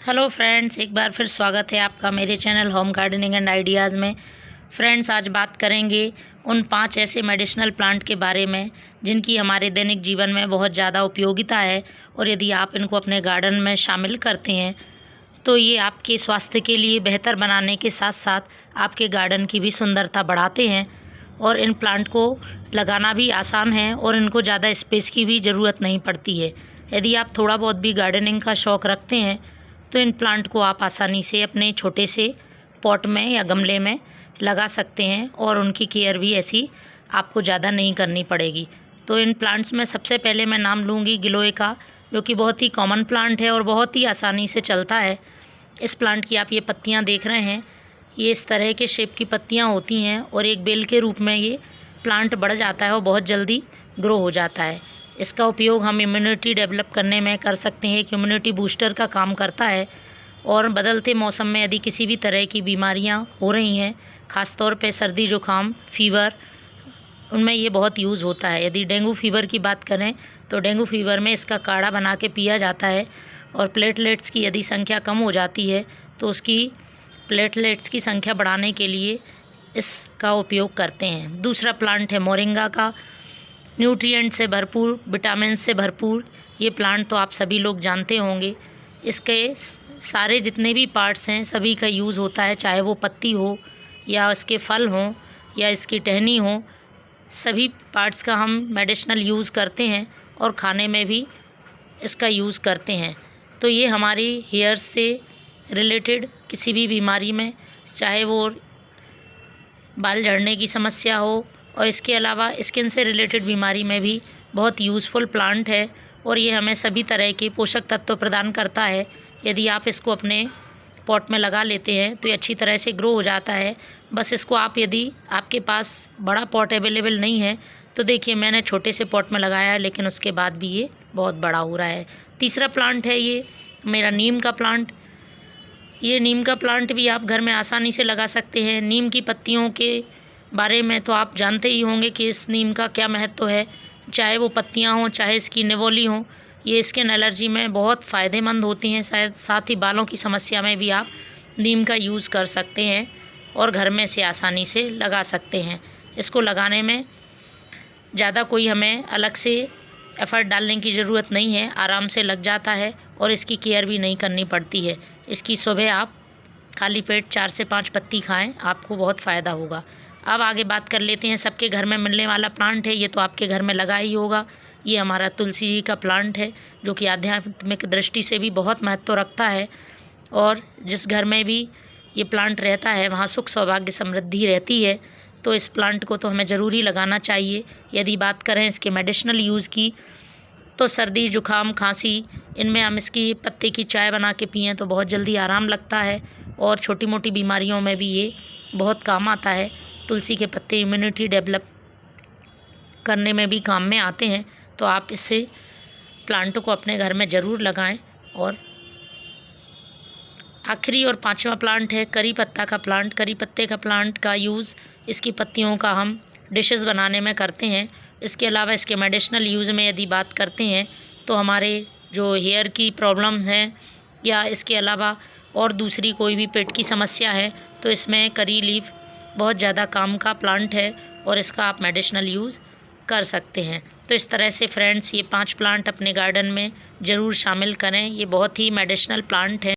Hello friends, एक बार फिर स्वागत है आपका मेरे channel home gardening and ideas में। फ्रेंड्स, आज बात करेंगे उन 5 ऐसे मेडिसिनल प्लांट के बारे में जिनकी हमारे दैनिक जीवन में बहुत ज़्यादा उपयोगिता है और यदि आप इनको अपने गार्डन में शामिल करते हैं तो ये आपके स्वास्थ्य के लिए बेहतर बनाने के साथ साथ आपके गार्डन की भी सुंदरता बढ़ाते हैं। और इन प्लांट को लगाना भी आसान है और इनको ज़्यादा स्पेस की भी ज़रूरत नहीं पड़ती है। यदि आप थोड़ा बहुत भी गार्डनिंग का शौक़ रखते हैं तो इन प्लांट को आप आसानी से अपने छोटे से पॉट में या गमले में लगा सकते हैं और उनकी केयर भी ऐसी आपको ज़्यादा नहीं करनी पड़ेगी। तो इन प्लांट्स में सबसे पहले मैं नाम लूँगी गिलोय का, जो कि बहुत ही कॉमन प्लांट है और बहुत ही आसानी से चलता है। इस प्लांट की आप ये पत्तियाँ देख रहे हैं, ये इस तरह के शेप की पत्तियाँ होती हैं और एक बेल के रूप में ये प्लांट बढ़ जाता है और बहुत जल्दी ग्रो हो जाता है। इसका उपयोग हम इम्यूनिटी डेवलप करने में कर सकते हैं, कि इम्यूनिटी बूस्टर का काम करता है। और बदलते मौसम में यदि किसी भी तरह की बीमारियां हो रही हैं, ख़ास तौर पे सर्दी जुकाम फीवर, उनमें ये बहुत यूज़ होता है। यदि डेंगू फीवर की बात करें तो डेंगू फीवर में इसका काढ़ा बना के पिया जाता है। और प्लेटलेट्स की यदि संख्या कम हो जाती है तो उसकी प्लेटलेट्स की संख्या बढ़ाने के लिए इसका उपयोग करते हैं। दूसरा प्लांट है मोरिंगा का, न्यूट्रिएंट से भरपूर, विटामिन से भरपूर। ये प्लांट तो आप सभी लोग जानते होंगे। इसके सारे जितने भी पार्ट्स हैं सभी का यूज़ होता है, चाहे वो पत्ती हो या इसके फल हों या इसकी टहनी हो, सभी पार्ट्स का हम मेडिसिनल यूज़ करते हैं और खाने में भी इसका यूज़ करते हैं। तो ये हमारी हेयर से रिलेटेड किसी भी बीमारी में, चाहे वो बाल झड़ने की समस्या हो और इसके अलावा स्किन से रिलेटेड बीमारी में भी बहुत यूज़फुल प्लांट है और ये हमें सभी तरह के पोषक तत्व प्रदान करता है। यदि आप इसको अपने पॉट में लगा लेते हैं तो ये अच्छी तरह से ग्रो हो जाता है। बस इसको आप, यदि आपके पास बड़ा पॉट अवेलेबल नहीं है तो देखिए, मैंने छोटे से पॉट में लगाया है लेकिन उसके बाद भी ये बहुत बड़ा हो रहा है। तीसरा प्लांट है ये मेरा नीम का प्लांट। ये नीम का प्लांट भी आप घर में आसानी से लगा सकते हैं। नीम की पत्तियों के बारे में तो आप जानते ही होंगे कि इस नीम का क्या महत्व है, चाहे वो पत्तियां हों चाहे इसकी निवोली हों। ये स्किन एलर्जी में बहुत फ़ायदेमंद होती हैं। शायद साथ ही बालों की समस्या में भी आप नीम का यूज़ कर सकते हैं और घर में से आसानी से लगा सकते हैं। इसको लगाने में ज़्यादा कोई हमें अलग से एफ़र्ट डालने की ज़रूरत नहीं है, आराम से लग जाता है और इसकी केयर भी नहीं करनी पड़ती है। इसकी सुबह आप खाली पेट 4 से 5 पत्ती खाएँ, आपको बहुत फ़ायदा होगा। अब आगे बात कर लेते हैं, सबके घर में मिलने वाला प्लांट है, ये तो आपके घर में लगा ही होगा। ये हमारा तुलसी जी का प्लांट है, जो कि आध्यात्मिक दृष्टि से भी बहुत महत्व रखता है। और जिस घर में भी ये प्लांट रहता है वहाँ सुख सौभाग्य समृद्धि रहती है। तो इस प्लांट को तो हमें ज़रूरी लगाना चाहिए। यदि बात करें इसके मेडिसिनल यूज़ की तो सर्दी जुकाम खांसी, इनमें हम इसकी पत्ते की चाय बना के पिएँ तो बहुत जल्दी आराम लगता है और छोटी मोटी बीमारियों में भी ये बहुत काम आता है। तुलसी के पत्ते इम्यूनिटी डेवलप करने में भी काम में आते हैं। तो आप इससे प्लांट को अपने घर में ज़रूर लगाएं। और आखिरी और 5वां प्लांट है करी पत्ता का प्लांट। करी पत्ते का प्लांट का यूज़, इसकी पत्तियों का हम डिशेस बनाने में करते हैं। इसके अलावा इसके मेडिसिनल यूज़ में यदि बात करते हैं तो हमारे जो हेयर की प्रॉब्लम्स हैं या इसके अलावा और दूसरी कोई भी पेट की समस्या है तो इसमें करी लीफ बहुत ज़्यादा काम का प्लांट है और इसका आप मेडिसिनल यूज़ कर सकते हैं। तो इस तरह से फ्रेंड्स, ये 5 प्लांट अपने गार्डन में ज़रूर शामिल करें। ये बहुत ही मेडिसिनल प्लांट हैं।